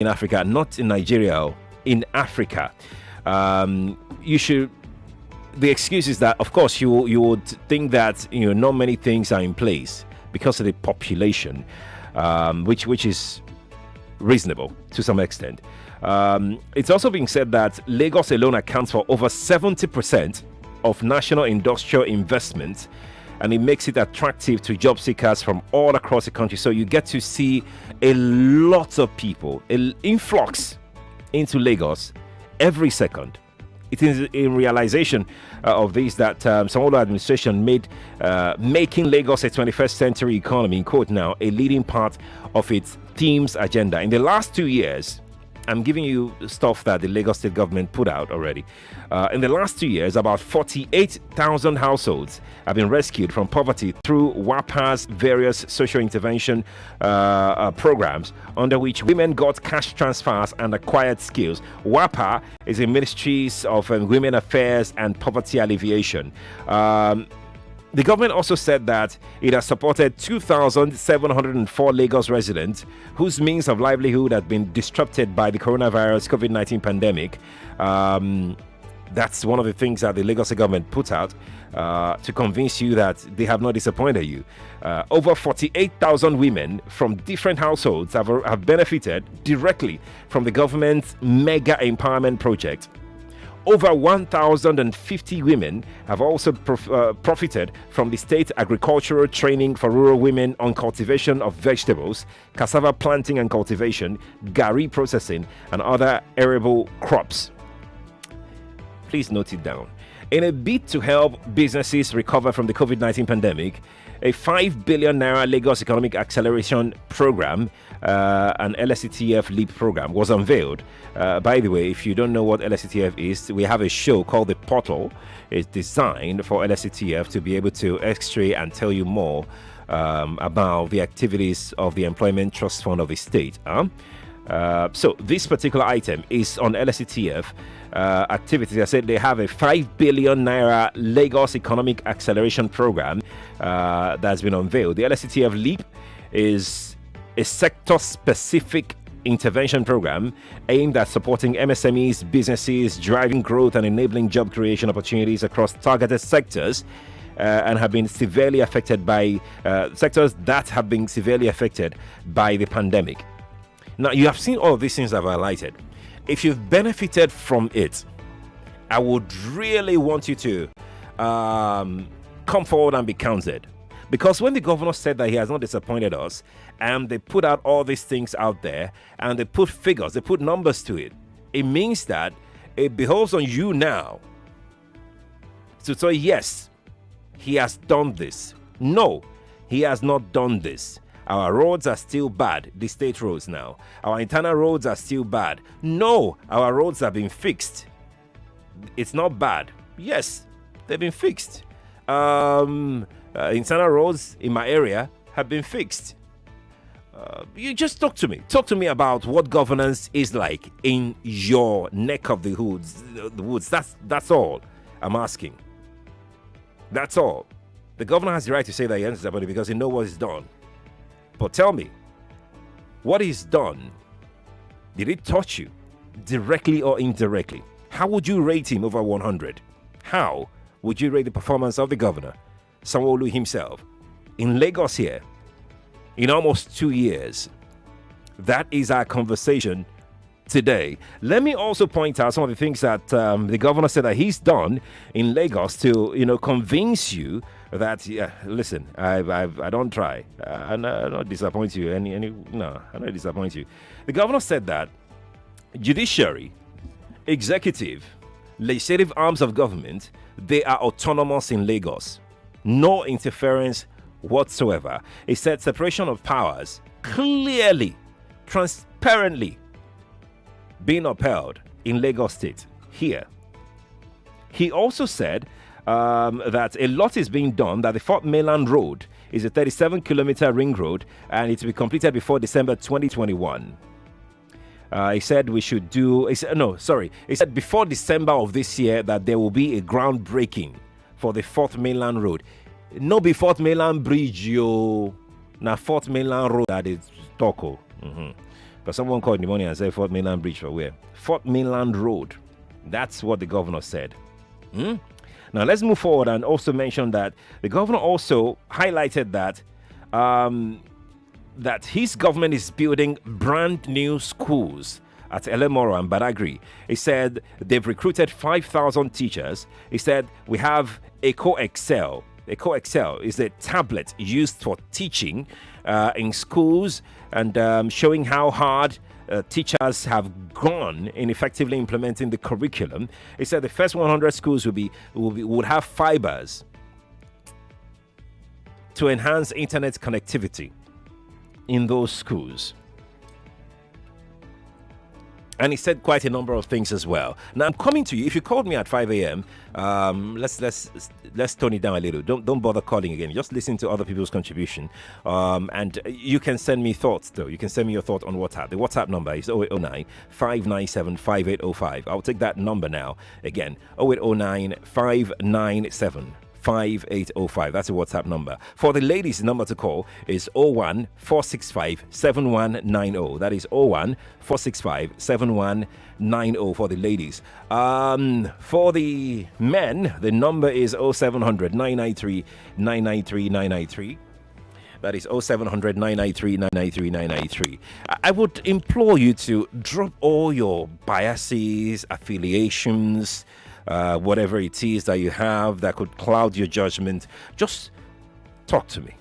in Africa, not in Nigeria, in Africa. You should. The excuse is that, of course, you would think that not many things are in place because of the population, which is reasonable to some extent. It's also being said that Lagos alone accounts for over 70% of national industrial investment, and it makes it attractive to job seekers from all across the country. So you get to see a lot of people, an influx into Lagos every second. It is in realization of this that Sanwo-Olu administration made making Lagos a 21st century economy, in quote now, a leading part of its themes agenda. In the last 2 years, I'm giving you stuff that the Lagos state government put out already. In the last 2 years, about 48,000 households have been rescued from poverty through WAPA's various social intervention programs, under which women got cash transfers and acquired skills. WAPA is the Ministries of Women Affairs and Poverty Alleviation. The government also said that it has supported 2,704 Lagos residents whose means of livelihood had been disrupted by the coronavirus COVID-19 pandemic. That's one of the things that the Lagos government put out to convince you that they have not disappointed you. Over 48,000 women from different households have benefited directly from the government's mega empowerment project. Over 1,050 women have also profited from the state agricultural training for rural women on cultivation of vegetables, cassava planting and cultivation, gari processing, and other arable crops. Please note it down. In a bid to help businesses recover from the COVID-19 pandemic, a 5 billion naira Lagos Economic Acceleration Program, an LSETF LEAP program, was unveiled. By the way, if you don't know what LSETF is, we have a show called The Portal. It's designed for LSETF to be able to x-ray and tell you more about the activities of the Employment Trust Fund of the state. So this particular item is on LSETF activities. I said they have a 5 billion naira Lagos Economic Acceleration Program that's been unveiled. The LSETF LEAP is a sector-specific intervention program aimed at supporting MSMEs, businesses, driving growth and enabling job creation opportunities across targeted sectors and have been severely affected by sectors that have been severely affected by the pandemic. Now, you have seen all of these things I've highlighted. If you've benefited from it, I would really want you to come forward and be counted. Because when the governor said that he has not disappointed us, and they put out all these things out there, and they put figures, they put numbers to it, it means that it behoves on you now to say, yes, he has done this. No, he has not done this. Our roads are still bad, the state roads now. Our internal roads are still bad. No, our roads have been fixed. It's not bad. Yes, they've been fixed. Internal roads in my area have been fixed. You just talk to me. Talk to me about what governance is like in your neck of the woods. That's all I'm asking. That's all. The governor has the right to say that he answers about it because he knows what he's done. But tell me, what he's done, did it touch you directly or indirectly? How would you rate him over 100? How would you rate the performance of the governor, Sanwo-Olu himself, in Lagos here, in almost 2 years? That is our conversation today. Let me also point out some of the things that the governor said that he's done in Lagos to, convince you that, yeah, listen, I don't try. I not disappoint you. I not disappoint you. The governor said that judiciary, executive, legislative arms of government, they are autonomous in Lagos. No interference whatsoever. He said separation of powers clearly, transparently being upheld in Lagos State here. He also said that a lot is being done, that the Fourth Mainland Road is a 37-kilometer ring road and it will be completed before December 2021. He said we should do... He said before December of this year that there will be a groundbreaking for the Fourth Mainland Road. No be Fourth Mainland Bridge, yo. Now Fourth Mainland Road that is Toko. Because someone called in the morning and said Fort Mainland Bridge for where? Fort Mainland Road. That's what the governor said. Now let's move forward and also mention that the governor also highlighted that that his government is building brand new schools at Elemoro and Badagry. He said they've recruited 5,000 teachers. He said we have Eco Excel. Eco Excel is a tablet used for teaching in schools and showing how hard teachers have gone in effectively implementing the curriculum. He said the first 100 schools would have fibers to enhance internet connectivity in those schools. And he said quite a number of things as well. Now I'm coming to you. If you called me at 5 a.m., let's tone it down a little. Don't bother calling again. Just listen to other people's contribution. And you can send me thoughts though. You can send me your thought on WhatsApp. The WhatsApp number is 0809 597 5805. I'll take that number now. Again, 0809 597 5805. That's a WhatsApp number. For the ladies, the number to call is 01 465 7190. That is 01 465 7190 for the ladies. For the men, the number is 0700 993 993 993. That is 0700 993 993 993. I would implore you to drop all your biases, affiliations, whatever it is that you have that could cloud your judgment. Just talk to me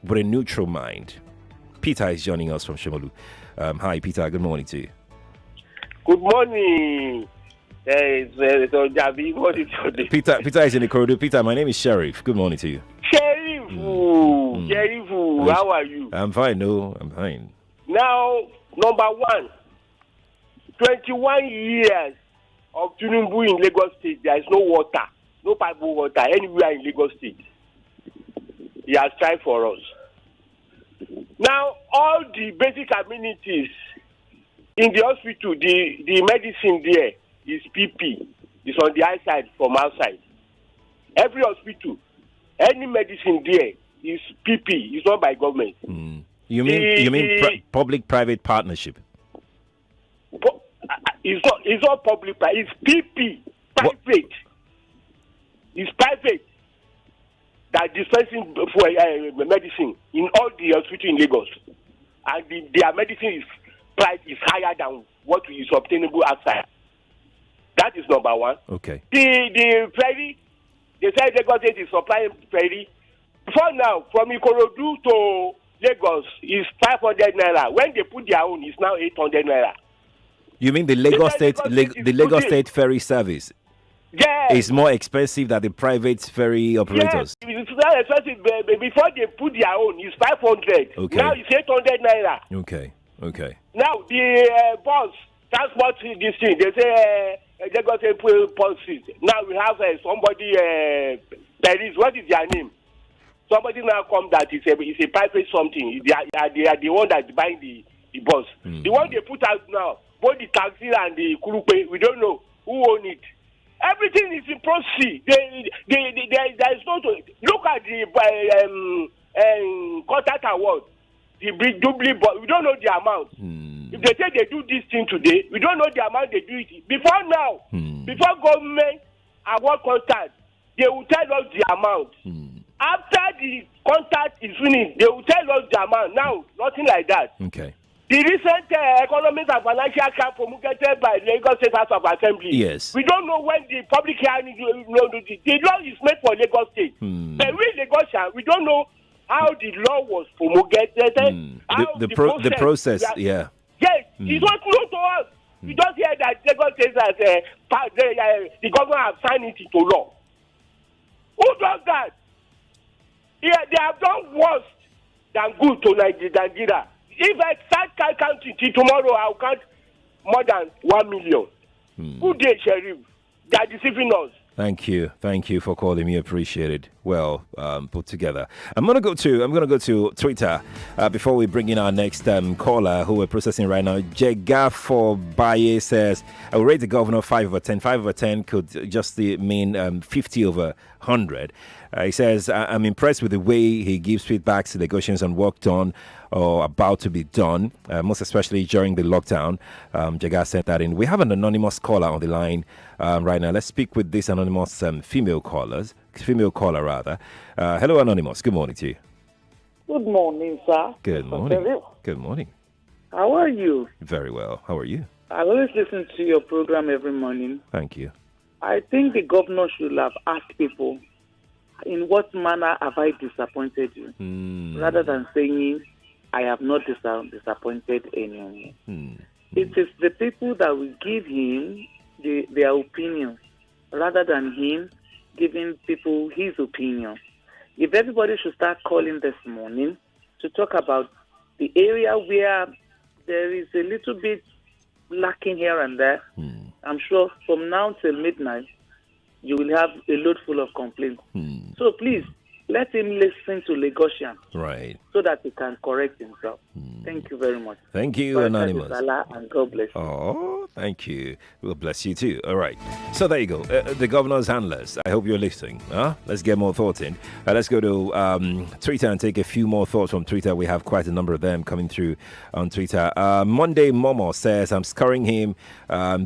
with a neutral mind. Peter is joining us from Sanwo-Olu. Hi, Peter. Good morning to you. Good morning. Peter is in the corridor. Peter, my name is Sheriff. Good morning to you. Sheriff, how are you? I'm fine. No, I'm fine. Now, number one, 21 years of Tinubu in Lagos State, there is no water, no pipe water anywhere in Lagos State. He has tried for us. Now, all the basic amenities in the hospital, the medicine there is PP. It's on the outside from outside. Every hospital, any medicine there is PP. It's not by government. You mean public-private partnership? It's not public. It's PP. Private. What? It's private that dispensing for medicine in all the hospitals in Lagos, and their medicine price is higher than what is obtainable outside. That is number one. Okay. The ferry, they said Lagos State is supplying ferry. For now, from Ikorodu to Lagos is 500 naira. When they put their own, it's now 800 naira. You mean the Lagos State ferry service? Yes. Is more expensive than the private ferry operators? Yes, it's not expensive. Before they put their own, it's 500. Okay. Now it's 800 naira. Okay. Now the bus transport this thing, they say Lagos State policies. Now we have somebody, Paris, what is their name? Somebody now come that it's a private something. They are the one that's buying the bus. The one they put out now, both the taxi and the kurupe, we don't know who own it. Everything is in process. There is no look at the contact award, the big doubly, but we don't know the amount. If they say they do this thing today, we don't know the amount they do it. Before now, before government award contact, they will tell us the amount. After the contact is finished, they will tell us the amount. Now, nothing like that. Okay. The recent economic and financial camp promulgated by Lagos State House of Assembly. Yes. We don't know when the public hearing. The law is made for Lagos State. But we Lagosian, we don't know how the law was promulgated. The process. Yeah. Yes, it's not known to us. We just hear that Lagos State has the government has signed it into law. Who does that? Yeah, they have done worse than good to Nigeria. If I start counting till tomorrow, I'll count more than 1 million. Who did, Sheriff? They are deceiving us. Thank you for calling me. Appreciate it. Well put together. I'm gonna go to Twitter before we bring in our next caller who we're processing right now. Jega for Baye says, I will rate the governor 5 over 10. 5 over 10 could just mean 50 over 100. He says, I'm impressed with the way he gives feedback to Lagosians and work done or about to be done, most especially during the lockdown. Jaga sent that in. We have an anonymous caller on the line right now. Let's speak with this anonymous female caller rather. Hello, anonymous. Good morning to you. Good morning, sir. Good morning. Good morning. How are you? Very well. How are you? I always listen to your program every morning. Thank you. I think the governor should have asked people, in what manner have I disappointed you? Rather than saying, I have not disappointed anyone. It is the people that will give him their opinion, rather than him giving people his opinion. If everybody should start calling this morning to talk about the area where there is a little bit lacking here and there, I'm sure from now till midnight, you will have a load full of complaints. So please, let him listen to Lagosian. Right. So that he can correct himself. Thank you very much. Thank you, anonymous. Allah, and God bless you. Oh, thank you. We'll bless you too. All right. So there you go. The governor's handlers. I hope you're listening. Let's get more thoughts in. Let's go to Twitter and take a few more thoughts from Twitter. We have quite a number of them coming through on Twitter. Monday Momo says, I'm scoring him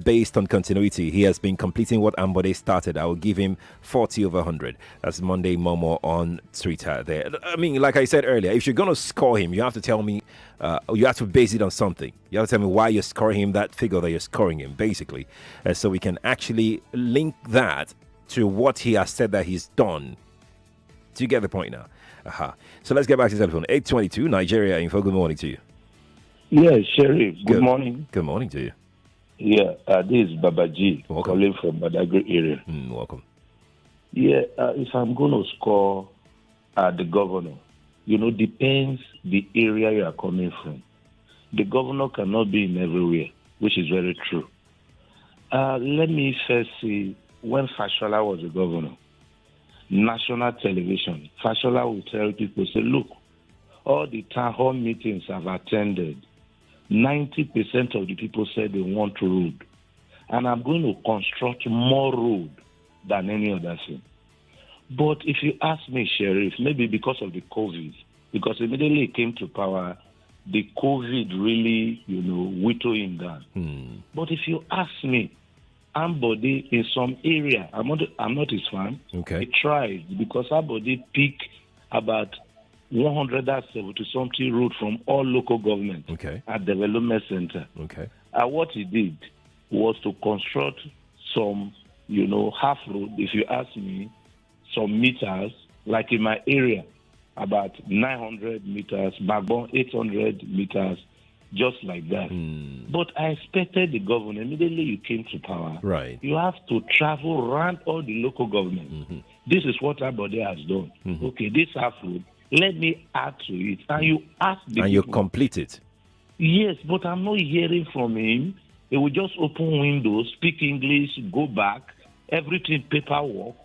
based on continuity. He has been completing what Ambode started. I will give him 40 over 100. That's Monday Momo on Twitter there. I mean, like I said earlier, if you're going to score him, you have to tell me, you have to base it on something. You have to tell me why you're scoring him, that figure that you're scoring him, basically. So we can actually link that to what he has said that he's done. Do you get the point now? So let's get back to the telephone. 822, Nigeria Info. Good morning to you. Yeah, Sheriff. Good morning. Good morning to you. Yeah, this is Babaji calling from Badagry area. Welcome. Yeah, if I'm going to score the governor, depends the area you are coming from. The governor cannot be in everywhere, which is very true. Let me first see, when Fashola was the governor, national television, Fashola will tell people, say, look, all the town hall meetings I've attended, 90% of the people said they want road. And I'm going to construct more road than any other thing. But if you ask me, Sheriff, maybe because of the COVID, because immediately it came to power, the COVID really, whittled him down. But if you ask me, Ambode in some area, I'm not his fan. Okay. He tried because Ambode picked about 170 something road from all local governments at development center. Okay. And what he did was to construct some, half road, if you ask me, some meters, like in my area, about 900 meters, backbone 800 meters, just like that. But I expected the governor, immediately you came to power, right? You have to travel around all the local governments. This is what everybody has done. Okay, this half road, let me add to it. And you ask the and people, you complete it. Yes, but I'm not hearing from him. He will just open windows, speak English, go back, everything paperwork.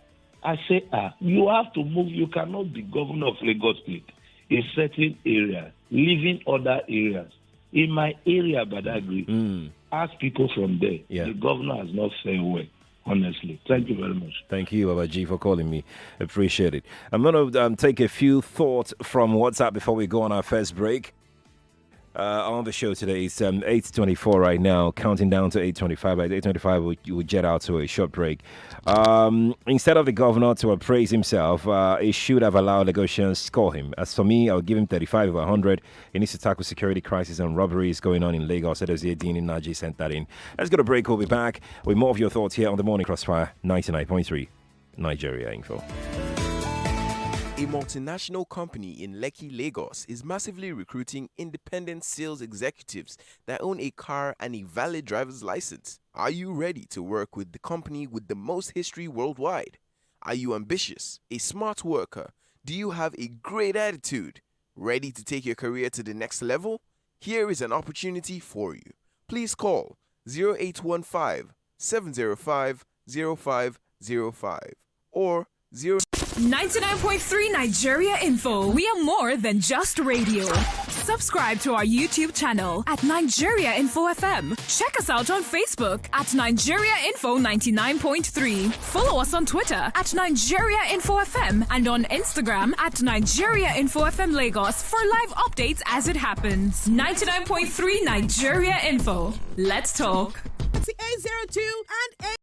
I say, you have to move. You cannot be governor of Lagos State in certain areas, leaving other areas. In my area, Badagry, ask people from there. Yeah. The governor has not fared well, honestly. Thank you very much. Thank you, Babaji, for calling me. Appreciate it. I'm going to take a few thoughts from WhatsApp before we go on our first break. On the show today, it's 8:24 right now, counting down to 8:25. By 8:25, we jet out to a short break. Instead of the governor to appraise himself, he should have allowed Lagosians score him. As for me, I would give him 35 over 100. He needs to tackle security crisis and robberies going on in Lagos. Dean in Naji sent that in. Let's go to break. We'll be back with more of your thoughts here on the Morning Crossfire 99.3 Nigeria Info. A multinational company in Lekki, Lagos is massively recruiting independent sales executives that own a car and a valid driver's license. Are you ready to work with the company with the most history worldwide? Are you ambitious, a smart worker? Do you have a great attitude? Ready to take your career to the next level? Here is an opportunity for you. Please call 0815 705 0505 or 99.3 Nigeria Info. We are more than just radio. Subscribe to our YouTube channel at Nigeria Info FM. Check us out on Facebook at Nigeria Info 99.3. Follow us on Twitter at Nigeria Info FM and on Instagram at Nigeria Info FM Lagos for live updates as it happens. 99.3 Nigeria Info. Let's talk. 802 and 8.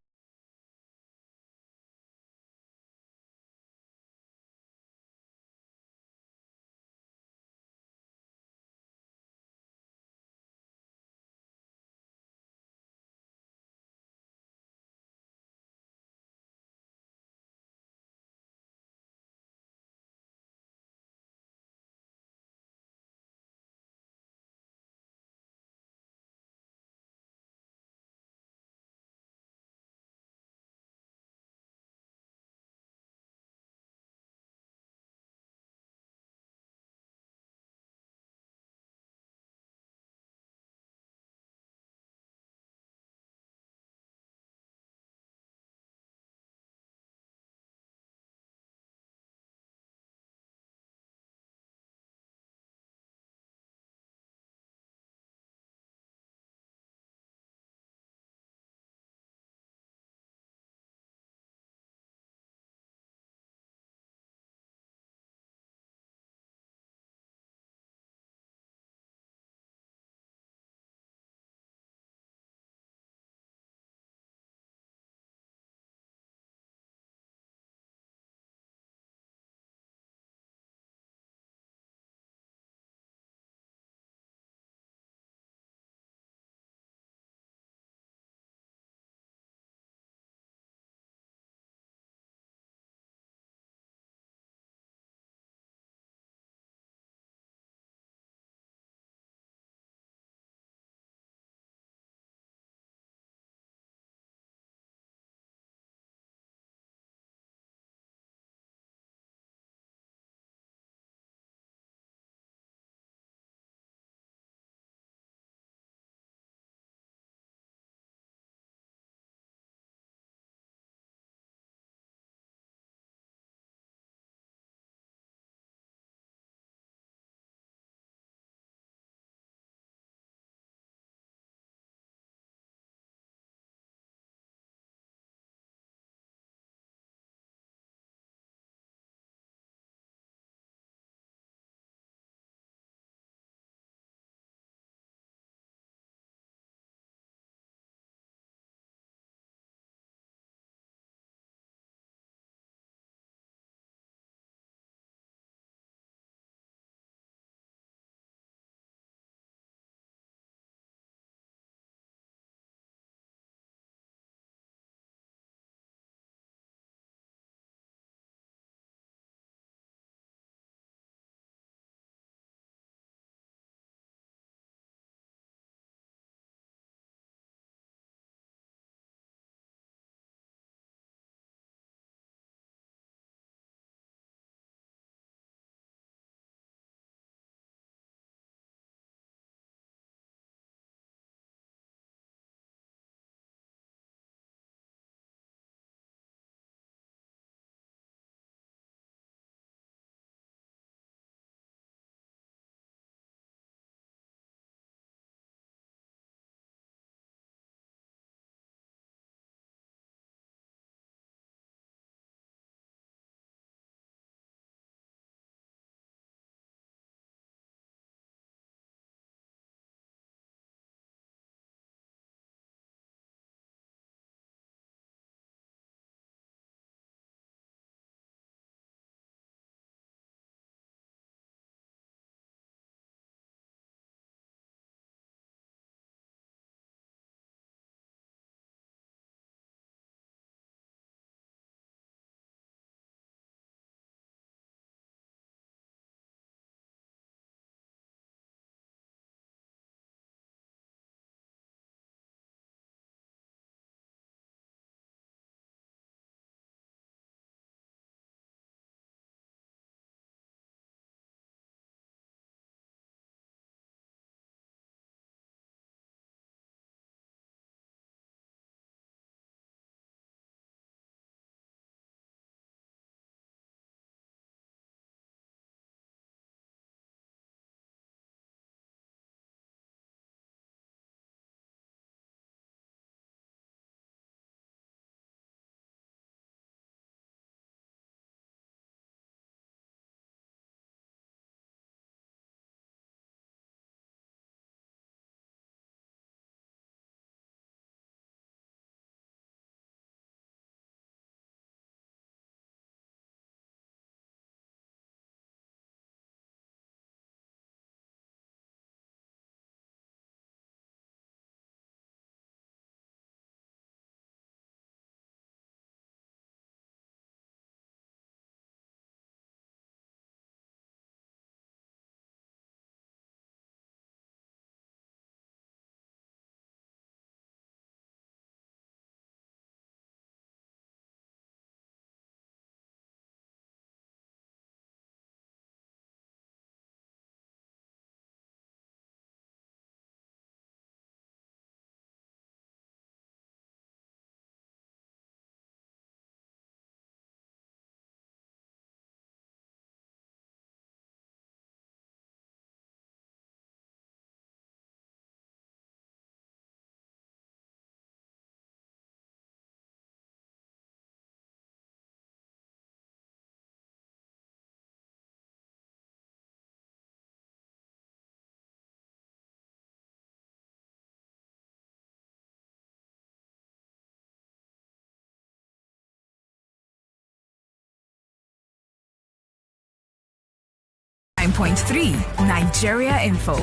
99.3 Nigeria Info.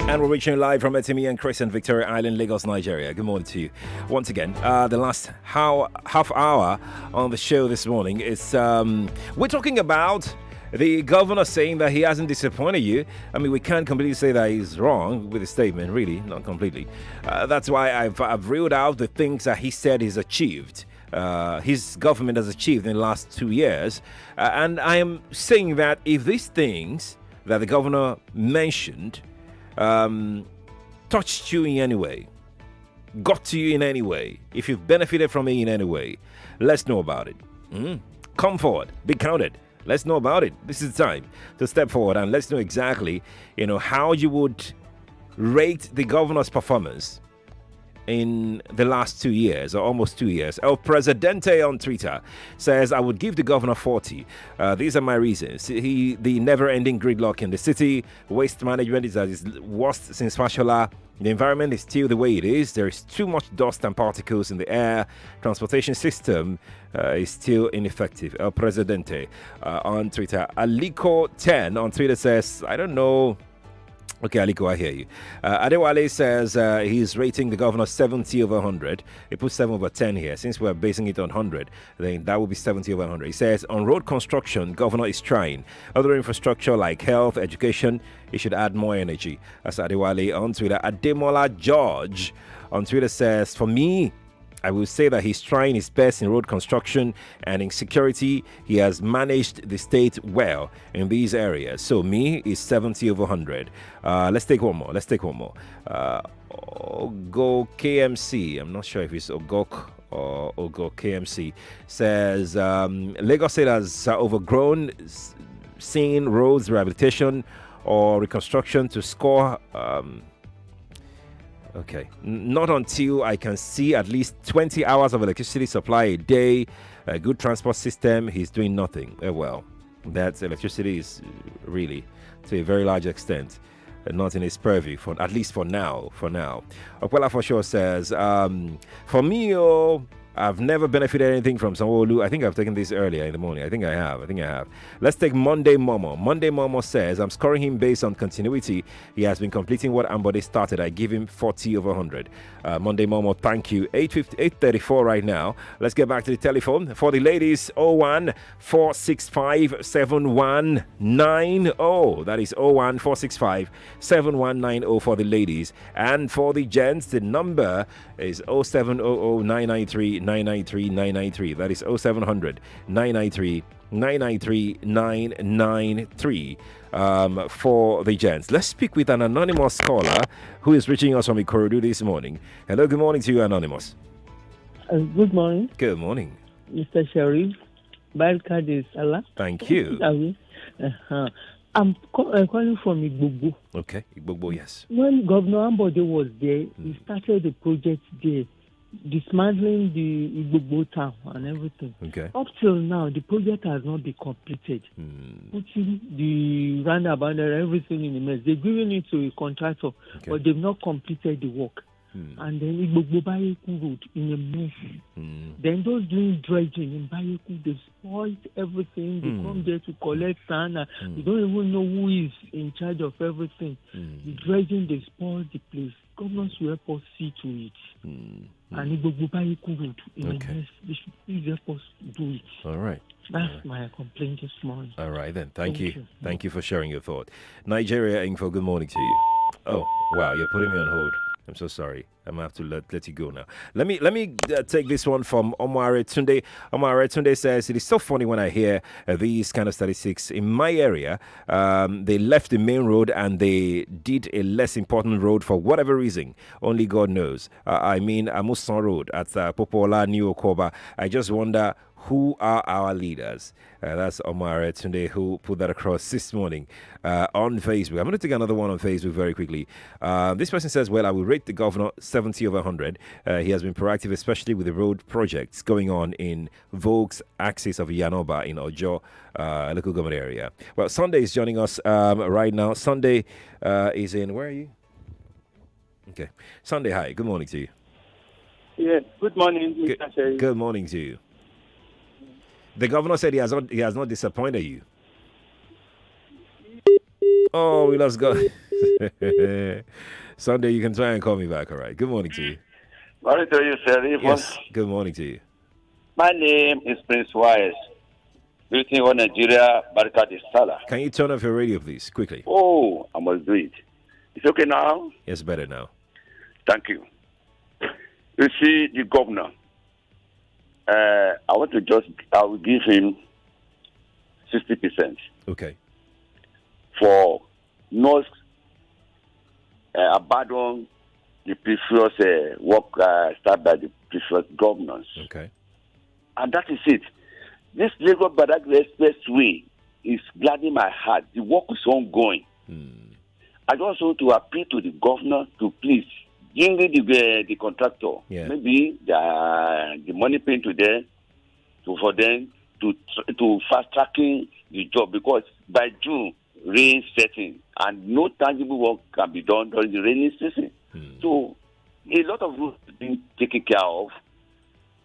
And we're reaching live from Etimi and Crescent, Victoria Island, Lagos, Nigeria. Good morning to you. Once again, the last half hour on the show this morning is we're talking about the governor saying that he hasn't disappointed you. I mean, we can't completely say that he's wrong with his statement, really, not completely. That's why I've reeled out the things that he said he's achieved. His government has achieved in the last 2 years. And I am saying that if these things that the governor mentioned touched you in any way, got to you in any way, if you've benefited from it in any way, let's know about it. Come forward, be counted. Let's know about it. This is the time to step forward and let's know exactly, how you would rate the governor's performance in the last 2 years, or almost 2 years. El Presidente on Twitter says, I would give the governor 40. These are my reasons. The never-ending gridlock in the city. Waste management is at its worst since Fashola. The environment is still the way it is. There is too much dust and particles in the air. Transportation system is still ineffective. El Presidente on Twitter. Aliko10 on Twitter says, I don't know. Okay, Aliko, I hear you. Adewale says he's rating the governor 70 over 100. He put 7 over 10 here. Since we're basing it on 100, then that would be 70 over 100. He says, on road construction, governor is trying. Other infrastructure like health, education, he should add more energy. That's Adewale on Twitter. Ademola George on Twitter says, for me, I will say that he's trying his best in road construction and in security. He has managed the state well in these areas. So me is 70 over 100. Let's take one more. Ogo KMC. I'm not sure if it's Ogok or Ogo KMC. Says Lagos State has overgrown seeing roads rehabilitation or reconstruction to score. Okay, not until I can see at least 20 hours of electricity supply a day, a good transport system, he's doing nothing. Well, that electricity is really, to a very large extent, not in his purview, at least for now. Okwela for sure says, for me, I've never benefited anything from Sanwo-Olu. I think I've taken this earlier in the morning. I think I have. Let's take Monday Momo. Monday Momo says, I'm scoring him based on continuity. He has been completing what Ambode started. I give him 40 over 100. Monday Momo, thank you. 8:34 right now. Let's get back to the telephone. For the ladies, 014657190. That is 014657190 for the ladies. And for the gents, the number is 0700993993993. That is 0700 993 993 for the gents. Let's speak with an anonymous caller who is reaching us from Ikorodu this morning. Hello, good morning to you, Anonymous. Good morning. Good morning. Mr. Sharif. Barkadi Salah. Thank you. I'm calling from Igbogbo. Okay, Igbogbo, yes. When Governor Ambode was there, he started the project there, dismantling the Igbogbo town and everything. Okay. Up till now, the project has not been completed. Putting the roundabout and everything in the mess. They're giving it to a contractor, but they've not completed the work. And then Igbogbo Bayeku Road in a mess. Then those doing dredging in Bayeku, they spoiled everything. They come there to collect sand. You don't even know who is in charge of everything. The dredging, they spoiled the place. Governors will help us see to it. And Igbogbo Bayeku Road in a mess. They should please help us do it. All right. That's my complaint this morning. All right, then. Thank you. Thank you for sharing your thought. Nigeria Info, good morning to you. Oh, wow, you're putting me on hold. I'm so sorry. I'm gonna have to let you go now. Let me take this one from Omare Tunde. Omare Tunde says, it is so funny when I hear these kind of statistics. In my area, they left the main road and they did a less important road for whatever reason. Only God knows. I mean, Amusan Road at Popola, New Okoba. I just wonder, who are our leaders? That's Omar Tunde who put that across this morning on Facebook. I'm going to take another one on Facebook very quickly. This person says, well, I will rate the governor 70 over 100. He has been proactive, especially with the road projects going on in Vogue's axis of Yanoba in Ojo, local government area. Well, Sunday is joining us right now. Sunday is in, where are you? Okay. Sunday, hi. Good morning to you. Yes, good morning, Mr. Sherry. Good morning to you. The governor said he has not disappointed you. Oh, we lost God. Sunday, you can try and call me back. All right. Good morning to you. Morning to you, sir. Yes. Good morning to you. My name is Prince Wise. Greeting on Nigeria, Barika de Salah. Can you turn off your radio, please, quickly? Oh, I must do it. It's okay now? Yes, better now. Thank you. You see, the governor, I will give him 60%. Okay. For not abandon the previous work started by the previous governors. Okay. And that is it. This Lagos-Badagry Expressway is gladdening my heart. The work is ongoing. I just want to appeal to the governor to please bring the contractor. Yeah. Maybe the money paid to them for them to fast tracking the job, because by June rain setting and no tangible work can be done during the rainy season. So a lot of roads is being taken care of.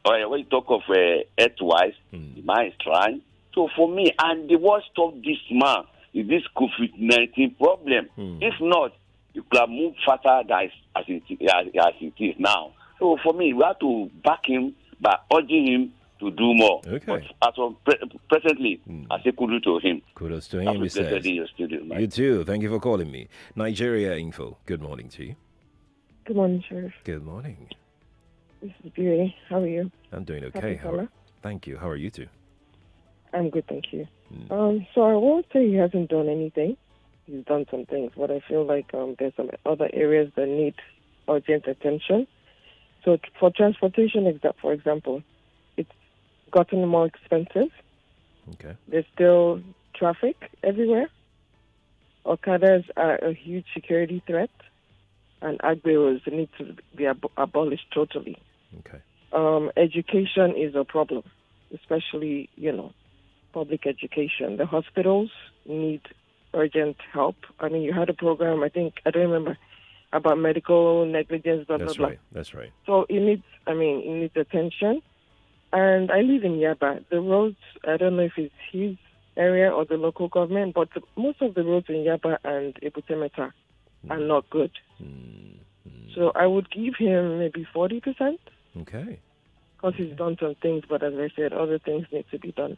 When you talk of earthwise, the man is trying. So for me, and the worst of this man is this COVID-19 problem. If not, you could have moved faster than as it is now. So for me, we have to back him by urging him to do more. Okay. But as of presently, I say kudos to him. Kudos to him, he says. You You too. Thank you for calling me. Nigeria Info. Good morning to you. Good morning, Sheriff. Good morning. This is Beauty. How are you? I'm doing okay. Thank you. How are you too? I'm good, thank you. So I won't say he hasn't done anything. He's done some things, but I feel like there's some other areas that need urgent attention. So for transportation, for example, it's gotten more expensive. Okay. There's still traffic everywhere. Okadas are a huge security threat, and agberos need to be abolished totally. Okay. Education is a problem, especially, public education. The hospitals need urgent help. I mean, you had a program, I don't remember, about medical negligence, blah, That's blah, right. blah. That's right. So it needs attention. And I live in Yaba. The roads, I don't know if it's his area or the local government, but most of the roads in Yaba and Ebutemeta are not good. So I would give him maybe 40%. Okay. Because he's done some things, but as I said, other things need to be done.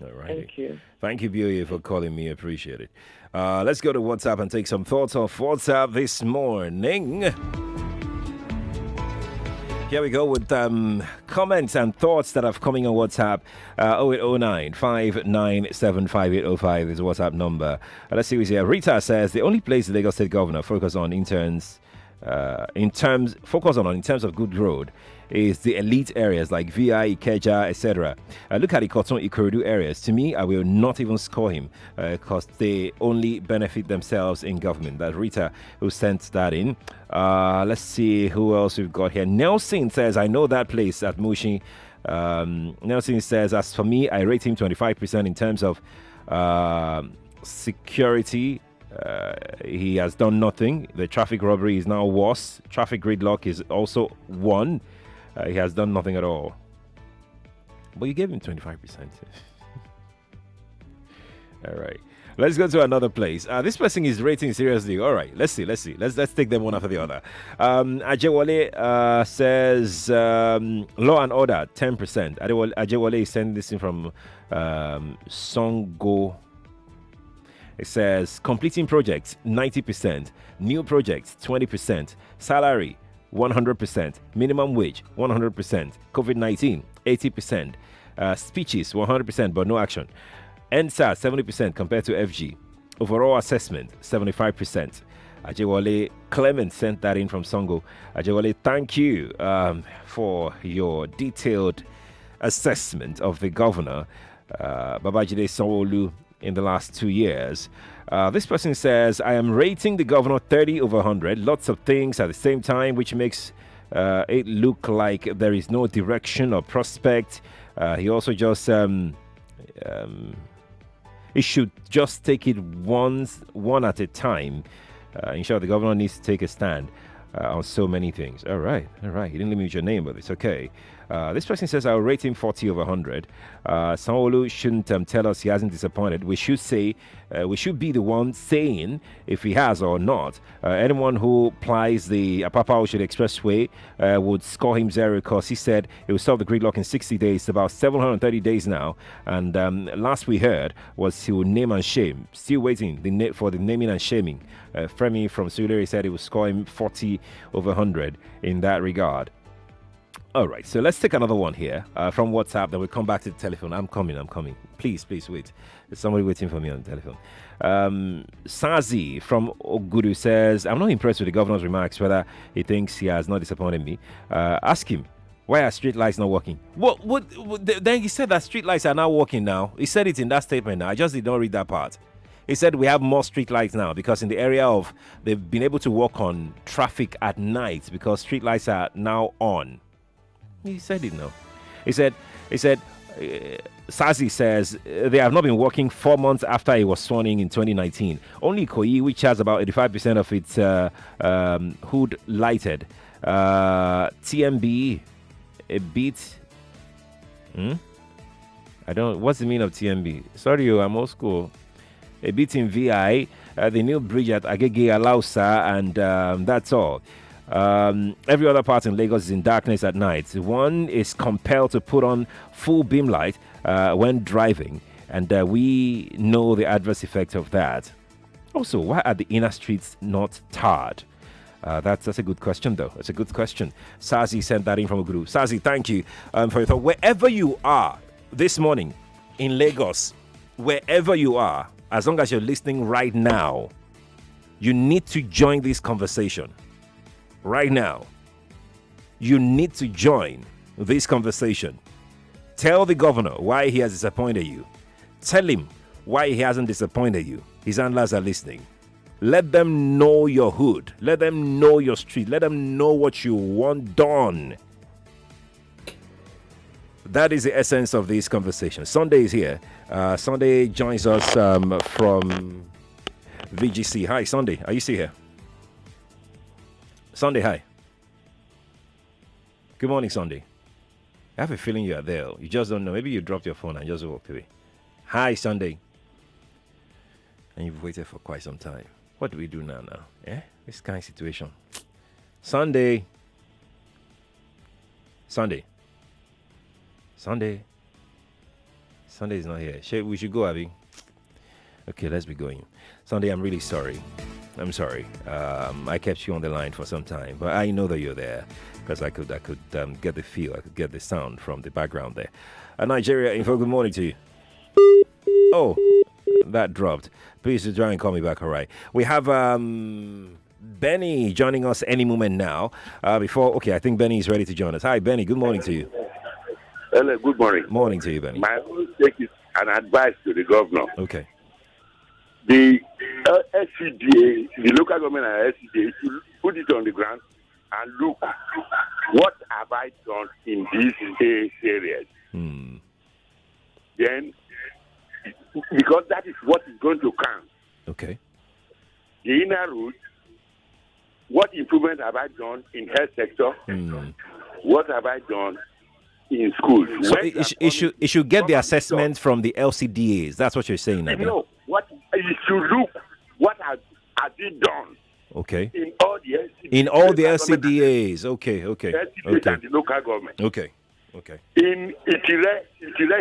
All right. Thank you. Thank you, Bioye, for calling me. Appreciate it. Let's go to WhatsApp and take some thoughts off WhatsApp this morning. Here we go with comments and thoughts that are coming on WhatsApp. 0809 597 5805 is the WhatsApp number. Let's see who's here. Rita says the only place the Lagos State Governor focus on in terms of good road is the elite areas like VI, Ikeja, etc. Look at the Koton Ikorodu areas. To me, I will not even score him because they only benefit themselves in government. That's Rita who sent that in. Let's see who else we've got here. Nelson says, I know that place at Mushi. Nelson says, as for me, I rate him 25% in terms of security. He has done nothing. The traffic robbery is now worse. Traffic gridlock is also one. He has done nothing at all. But you gave him 25%. All right. Let's go to another place. This person is rating seriously. All right. Let's see. Let's take them one after the other. Ajewale says law and order 10%. Ajewale is sending this in from Songo. It says completing projects 90%, new projects 20%, salary 100%, minimum wage 100%, COVID-19 80%, speeches 100% but no action, NSAS 70% compared to FG, overall assessment 75%. Ajewale Clement sent that in from Songo. Ajewale, thank you for your detailed assessment of the governor, Babajide Sanwo-Olu, in the last 2 years. This person says, I am rating the governor 30 over 100. Lots of things at the same time, which makes it look like there is no direction or prospect. He also just he should just take it one at a time. In short, the governor needs to take a stand on so many things. All right. You didn't leave me with your name, but it's okay. This person says I'll rate him 40 over 100. Sanwo-Olu shouldn't tell us he hasn't disappointed. We should say, we should be the one saying if he has or not. Anyone who plies the Apapa-Oshodi Expressway would score him 0 because he said it will solve the gridlock in 60 days. It's about 730 days now. And last we heard was he would name and shame. Still waiting for the naming and shaming. Fremi from Sulere said he would score him 40 over 100 in that regard. All right, so let's take another one here from WhatsApp. Then we'll come back to the telephone. I'm coming. Please wait. There's somebody waiting for me on the telephone. Sazi from Ogudu says, I'm not impressed with the governor's remarks, whether he thinks he has not disappointed me. Ask him, why are street lights not working? What? Then he said that street lights are now working now. He said it in that statement now. I just did not read that part. He said we have more street lights now because in the area of, they've been able to work on traffic at night because street lights are now on. He said it no. He said, Sazi says they have not been working 4 months after he was sworn in 2019. Only Ikoyi, which has about 85% of its hood lighted. TMB, a bit. What's the meaning of TMB? Sorry, I'm old school. A bit in VI, the new bridge at Agege Alausa, and that's all. Every other part in Lagos is in darkness at night. One is compelled to put on full beam light when driving, and we know the adverse effect of that. Also, why are the inner streets not tarred? That's a good question, though. It's a good question. Sazi sent that in from a group. Sazi, thank you for your thought. Wherever you are this morning in Lagos, wherever you are, as long as you're listening right now, you need to join this conversation. Right now, you need to join this conversation. Tell the governor why he has disappointed you. Tell him why he hasn't disappointed you. His handlers are listening. Let them know your hood. Let them know your street. Let them know what you want done. That is the essence of this conversation. Sunday is here. Sunday joins us from VGC. Hi, Sunday. Are you still here? Sunday, hi. Good morning, Sunday. I have a feeling you are there. You just don't know. Maybe you dropped your phone and just walked away. Hi, Sunday. And you've waited for quite some time. What do we do now? This kind of situation. Sunday. Sunday is not here. We should go, Abby. Okay, let's be going. Sunday, I'm really sorry. I'm sorry. I kept you on the line for some time, but I know that you're there because I could get the feel, I could get the sound from the background there. Nigeria Info, good morning to you. Oh, that dropped. Please try and call me back. All right. We have Benny joining us any moment now. I think Benny is ready to join us. Hi, Benny. Good morning to you. Hello, good morning. Morning to you, Benny. My own take is an advice to the governor. Okay. The SCDA, the local government and SCDA, should put it on the ground and look what have I done in these areas. Then, because that is what is going to count. Okay. The inner route, what improvement have I done in health sector? What have I done in schools? So it should get the assessment from the LCDAs. That's what you're saying now. No, what you should look what has it done. Okay. In all the LCDAs. In all the LCDAs. Okay. LCDAs and the local government. Okay. In Itire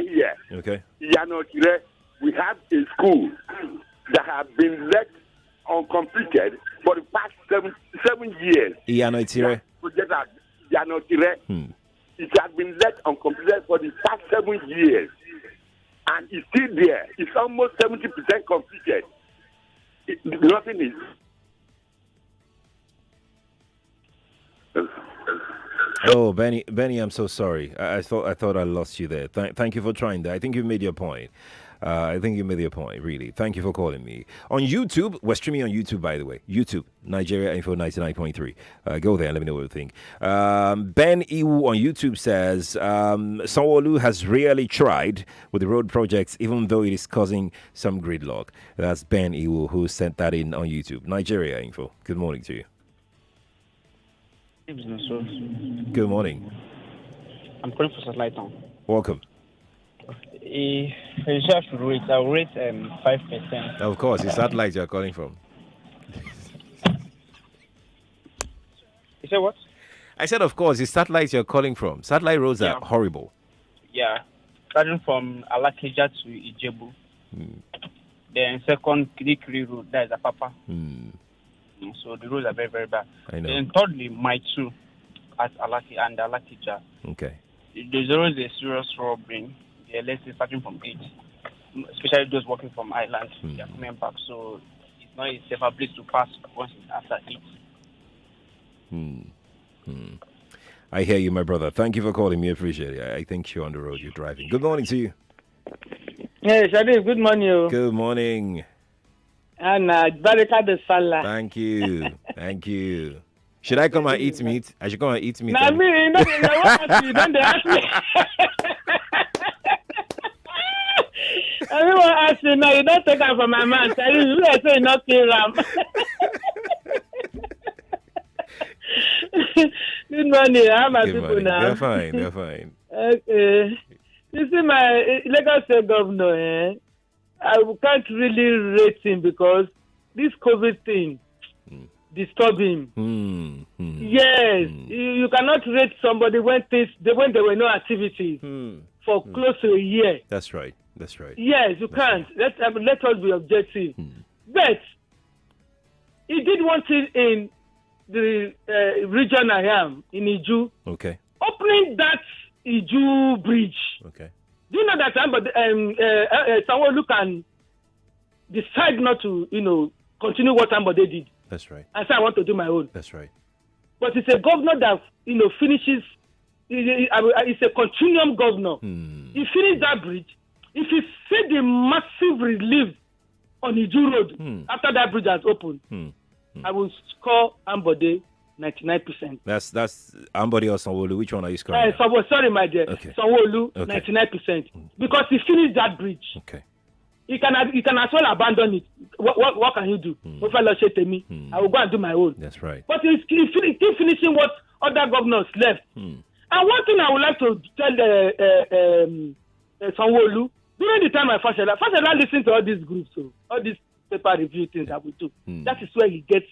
here. Okay. Itire, we have a school that has been left uncompleted for the past seven years. Itire. It has been left uncompleted for the past 7 years. And it's still there. It's almost 70% completed. Nothing is. Oh, Benny, I'm so sorry. I thought I lost you there. Thank you for trying that. I think you made your point. Really. Thank you for calling me. On YouTube, we're streaming on YouTube, by the way. YouTube, Nigeria Info 99.3. Go there and let me know what you think. Ben Iwu on YouTube says, Sanwo-Olu has really tried with the road projects, even though it is causing some gridlock. That's Ben Iwu who sent that in on YouTube. Nigeria Info. Good morning to you. Good morning. I'm calling for Satellite Town. Welcome. I'll rate 5%. Of course, it's satellite you're calling from. You said what? I said, of course, it's satellite you're calling from. Satellite roads are horrible. Yeah. Starting from Alakija to Ijebu. Then second, Kirikiri Road, that is Apapa. So the roads are very, very bad. I know. Then thirdly, my two at Alakija. Okay. There's always a serious robbery. Let's say starting from 8. Especially those working from island. They are coming back. So it's not a safer place to pass once it's after 8. I hear you, my brother. Thank you for calling me. Appreciate it. I think you're on the road. You're driving. Good morning to you. Yes, Shadi, good morning. Good morning. And Barika de Salah. Thank you. Thank you. Should I come and eat meat? I should come and eat meat. Now, me, you don't ask me. Everyone asks you now, you don't take it from my mouth. I say not kill them. Good morning. How are people now? They're fine. They're fine. Okay. You see, my Lagos State governor, I can't really rate him because this COVID thing disturb him. Yes, you cannot rate somebody when there were no activities for close to a year. That's right. That's right. Yes, you can't. Let us be objective. But he did one thing in the region I am, in Iju. Okay. Opening that Iju bridge. Okay. Do you know that Sanwo-Olu can decide not to, continue what somebody did? That's right. And say, I want to do my own. That's right. But it's a governor that, finishes, it's a continuum governor. He finished that bridge. If you see the massive relief on Iju Road after that bridge has opened, I will score Ambode 99%. That's Ambode or Sanwo-Olu. Which one are you scoring? Sorry, my dear. Okay. Sanwo-Olu 99%. Because he finished that bridge. Okay. You can as well abandon it. What can you do? If I lost it to me, I will go and do my own. That's right. But he's keep finishing what other governors left. And one thing I would like to tell Sanwo-Olu, during the time I Fashola listen to all these groups, all these paper review things that we do. That is where he gets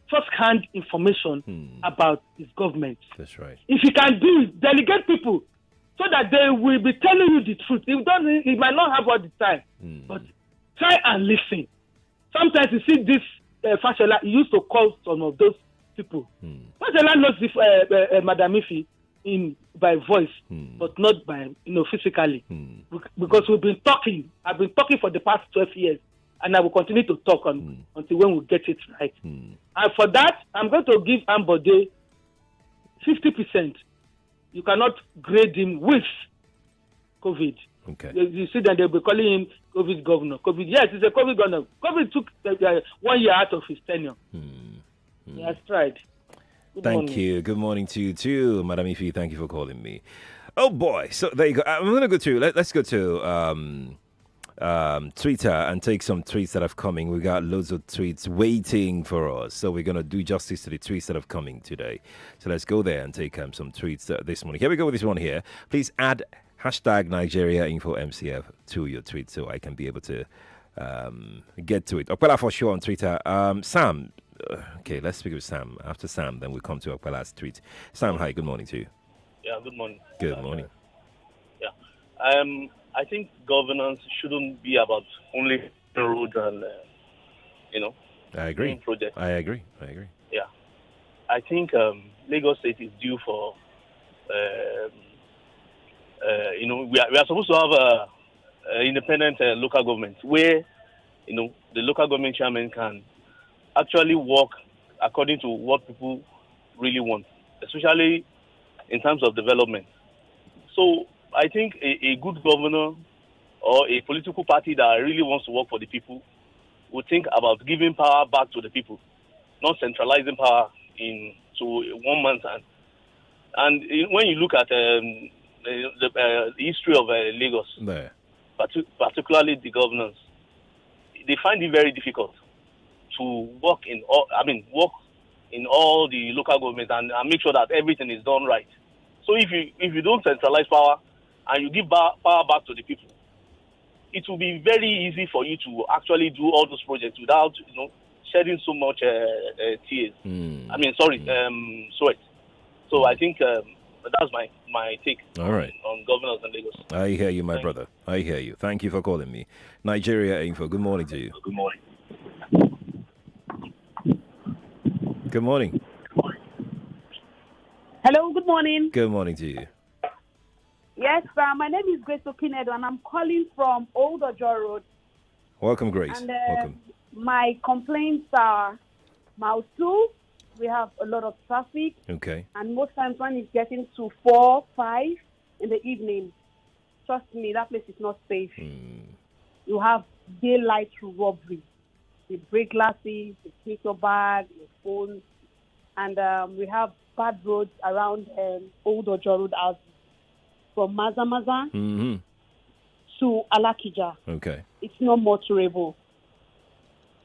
first-hand information about his government. That's right. If he can do it, delegate people so that they will be telling you the truth. He might not have all the time, but try and listen. Sometimes you see this Fashola, he used to call some of those people. Fashola knows this Madam Ifi by voice, but not by physically, because we've been talking. I've been talking for the past 12 years, and I will continue to talk until when we get it right. And for that, I'm going to give Ambode 50%. You cannot grade him with COVID. Okay. You see that they'll be calling him COVID governor. COVID, yes, he's a COVID governor. COVID took 1 year out of his tenure. He has tried. Thank you. Good morning to you too, Madam Ifi. Thank you for calling me. Oh boy. So there you go. I'm gonna go to let's go to Twitter and take some tweets that have coming. We got loads of tweets waiting for us, so we're gonna do justice to the tweets that have coming today. So let's go there and take some tweets this morning. Here we go with this one here. Please add hashtag Nigeria Info MCF to your tweet so I can be able to get to it. Okwela for sure on Twitter. Sam. Okay, let's speak with Sam. After Sam, then we'll come to Okwela's tweet. Sam, hi. Good morning to you. Yeah. Good morning. Good morning. Yeah. I think governance shouldn't be about only the roads and, I agree. Projects. I agree. Yeah. I think Lagos State is due for, we are supposed to have a independent local government where, the local government chairman can actually work according to what people really want, especially in terms of development. So I think a good governor or a political party that really wants to work for the people would think about giving power back to the people, not centralizing power into one man's hand. And when you look at the history of Lagos, particularly the governors, they find it very difficult to work in all the local government and make sure that everything is done right. So if you don't centralize power and you give power back to the people, it will be very easy for you to actually do all those projects without shedding so much tears. I mean, sweat. So I think that's my take on governors in Lagos. I hear you, my brother. I hear you. Thank you for calling me. Nigeria Info. Good morning to you. Good morning. Good morning. Hello, good morning. Good morning to you. Yes, my name is Grace Okinedo, and I'm calling from Old Ojo Road. Welcome, Grace. And Welcome. my complaints are Mile 2, we have a lot of traffic. Okay. And most times when it's getting to 4, 5 in the evening, trust me, that place is not safe. You have daylight robbery. They break glasses, they take your bag, your phone. And we have bad roads around Old Ojo Road as from Maza to Alakija. Okay. It's not motorable.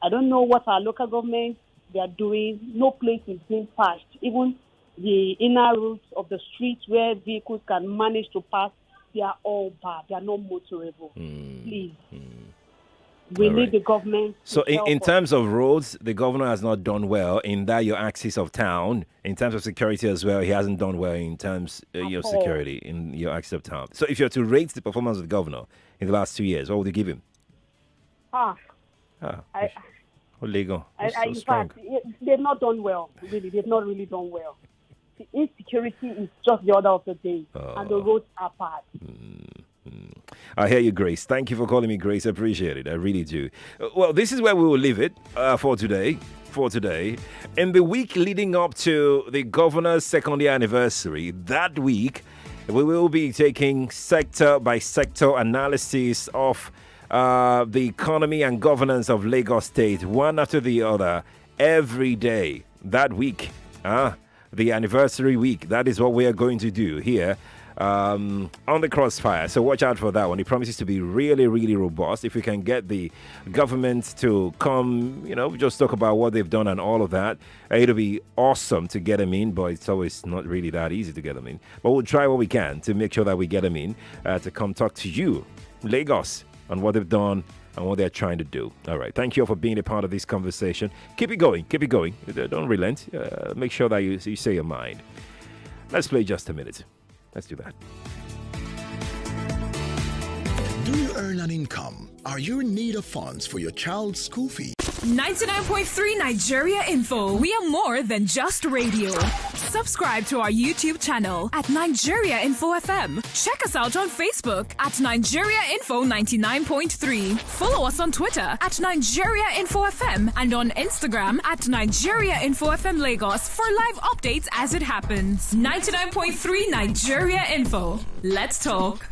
I don't know what our local government they are doing. No place is being passed. Even the inner routes of the streets where vehicles can manage to pass, they are all bad. They are not motorable. Please. We need the government. So in terms of roads, the governor has not done well in that your axis of town. In terms of security as well, he hasn't done well in terms of your security in your axis of town. So if you're to rate the performance of the governor in the last 2 years, what would you give him? Legal. In fact, they've not done well. Really, they've not really done well. The insecurity is just the order of the day, and the roads are bad. I hear you, Grace. Thank you for calling me, Grace. I appreciate it. I really do. Well, this is where we will leave it for today. In the week leading up to the governor's second year anniversary, that week, we will be taking sector by sector analysis of the economy and governance of Lagos State, one after the other, every day. That week, the anniversary week, that is what we are going to do here on the Crossfire. So watch out for that one. It promises to be really, really robust. If we can get the government to come, just talk about what they've done and all of that, it'll be awesome to get them in, but it's always not really that easy to get them in. But we'll try what we can to make sure that we get them in to come talk to you, Lagos, on what they've done and what they're trying to do. All right. Thank you all for being a part of this conversation. Keep it going. Don't relent. Make sure that you say your mind. Let's play just a minute. Let's do that. Do you earn an income? Are you in need of funds for your child's school fee? 99.3 Nigeria Info. We are more than just radio. Subscribe to our YouTube channel at Nigeria Info FM. Check us out on Facebook at Nigeria Info 99.3. Follow us on Twitter at Nigeria Info FM and on Instagram at Nigeria Info FM Lagos for live updates as it happens. 99.3 Nigeria Info. Let's talk.